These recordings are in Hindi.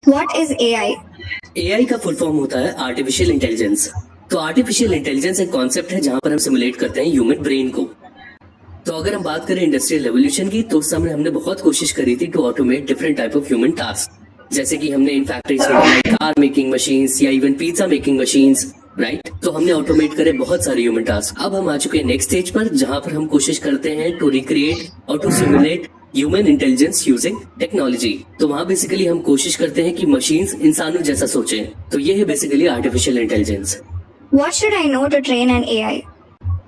What is AI? एआई का फुल फॉर्म होता है आर्टिफिशियल इंटेलिजेंस। तो आर्टिफिशियल इंटेलिजेंस एक कॉन्सेप्ट है जहां पर हम सिमुलेट करते हैं ह्यूमन ब्रेन को। तो अगर हम बात करें इंडस्ट्रियल रेवोल्यूशन की, तो उस समय हमने बहुत कोशिश करी थी to automate different type of human task, जैसे कि हमने इन फैक्ट्रीज में बनाई कार मेकिंग मशीन्स या even pizza making machines, right. तो हमने ऑटोमेट करे बहुत सारे ह्यूमन टास्क। अब हम आ चुके हैं नेक्स्ट स्टेज पर, जहां पर हम कोशिश करते हैं टू रिक्रिएट और to simulate human intelligence using technology. तो वहां बेसिकली हम कोशिश करते हैं कि मशीन्स इंसानों जैसा सोचें। तो ये है basically artificial intelligence. What should I know to train an AI?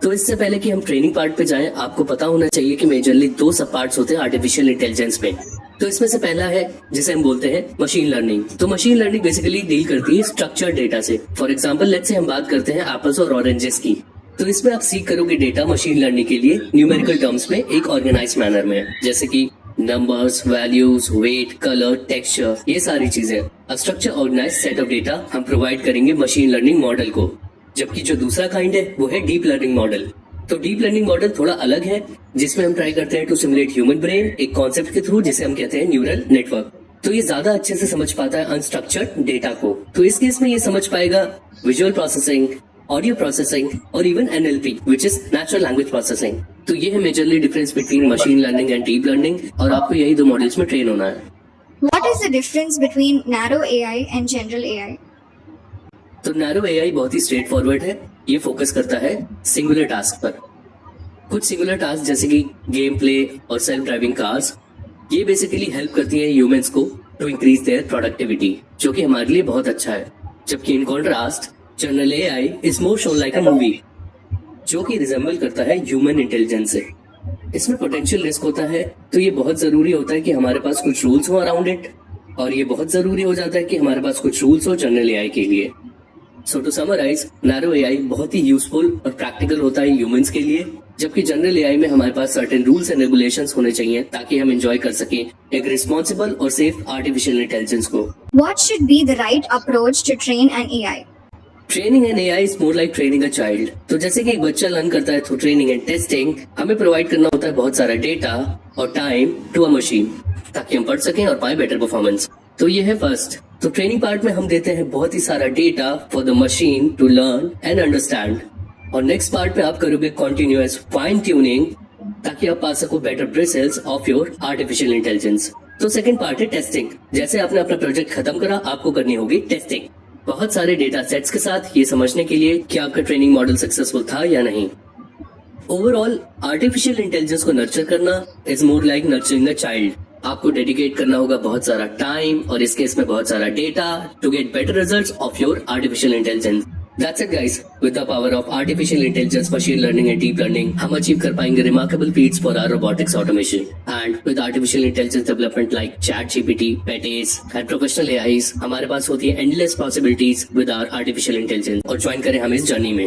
तो इससे पहले कि हम ट्रेनिंग पार्ट पे जाएं, आपको पता होना चाहिए कि मेजरली दो सब पार्ट्स होते हैं आर्टिफिशियल इंटेलिजेंस में। तो इसमें से पहला है जिसे हम बोलते हैं मशीन लर्निंग। तो मशीन लर्निंग बेसिकली डील करती है स्ट्रक्चर्ड डेटा से। फॉर एग्जांपल लेट्स से हम बात करते हैं एप्पल्स और ऑरेंजेस की। तो इसमें आप सीख करोगे डेटा मशीन लर्निंग के लिए न्यूमेरिकल टर्म्स में एक ऑर्गेनाइज मैनर में, जैसे कि numbers, values, weight, colour, texture, ये सारी चीजें। A structure organise set of data हम प्रोवाइड करेंगे मशीन लर्निंग मॉडल को। जबकि जो दूसरा काइंड है वो है डीप लर्निंग मॉडल। तो डीप लर्निंग मॉडल थोड़ा अलग है, जिसमें हम ट्राई करते हैं टू सिमुलेट ह्यूमन ब्रेन एक कॉन्सेप्ट के थ्रू, जिसे हम कहते हैं न्यूरल नेटवर्क। तो ये ज्यादा अच्छे से समझ पाता है अनस्ट्रक्चर्ड डेटा को। तो इस केस में ये समझ पाएगा विजुअल प्रोसेसिंग, ऑडियो प्रोसेसिंग और even NLP which is natural language processing. तो ये है majorly difference between machine learning and deep learning, और आपको यही दो मॉडल्स में ट्रेन होना है। What is the difference between narrow AI and general AI? तो नैरो एआई बहुत ही स्ट्रेट फॉरवर्ड है। ये फोकस करता है सिंगुलर टास्क पर। कुछ सिंगुलर टास्क जैसे कि गेम प्ले और सेल्फ ड्राइविंग कार्स, ये बेसिकली हेल्प करती है ह्यूमंस को टू इंक्रीज देयर प्रोडक्टिविटी, जो कि हमारे लिए बहुत अच्छा है। जबकि in contrast general AI is more shown like a movie, जो कि रिजेंबल करता है ह्यूमन इंटेलिजेंस से। इसमें पोटेंशियल रिस्क होता है, तो ये बहुत जरूरी होता है कि हमारे पास कुछ रूल्स हो अराउंड इट, और ये बहुत जरूरी हो जाता है कि हमारे पास कुछ रूल्स हो जनरल एआई के लिए। सो टू समराइज, नैरो एआई बहुत ही यूजफुल और प्रैक्टिकल होता है ह्यूमंस के लिए, जबकि जनरल एआई में हमारे पास सर्टेन रूल्स एंड रेगुलेशंस होने चाहिए ताकि हम एंजॉय कर सकें एक रिस्पॉन्सिबल और सेफ आर्टिफिशियल इंटेलिजेंस को। What should be the right approach to train an AI? Training an AI is more like training a child. तो जैसे कि एक बच्चा लर्न करता है थ्रू ट्रेनिंग एंड टेस्टिंग, हमें प्रोवाइड करना होता है बहुत सारा डेटा और टाइम टू अ मशीन, ताकि हम पढ़ सकें और पाए बेटर परफॉर्मेंस। तो ये है फर्स्ट। तो ट्रेनिंग पार्ट में हम देते हैं बहुत ही सारा data for the machine to learn and understand, और नेक्स्ट पार्ट में आप करोगे कॉन्टिन्यूअस फाइन ट्यूनिंग, ताकि आप पा सको better results of your artificial intelligence. तो सेकंड पार्ट है टेस्टिंग। जैसे आपने अपना प्रोजेक्ट खत्म करा, आपको करनी होगी टेस्टिंग बहुत सारे डेटा सेट्स के साथ, ये समझने के लिए कि आपका ट्रेनिंग मॉडल सक्सेसफुल था या नहीं। ओवरऑल आर्टिफिशियल इंटेलिजेंस को नर्चर करना is more like nurturing a child. आपको डेडिकेट करना होगा बहुत सारा टाइम और इस केस में बहुत सारा data to get better results of your artificial intelligence. That's it guys. With the power of artificial intelligence, machine learning and deep learning, हम अचीव कर पाएंगे remarkable feats for our robotics automation. And with artificial intelligence development like ChatGPT, PETACE and professional AIs, हमारे पास होती है endless possibilities with our artificial intelligence. और ज्वाइन करें हम इस जर्नी में।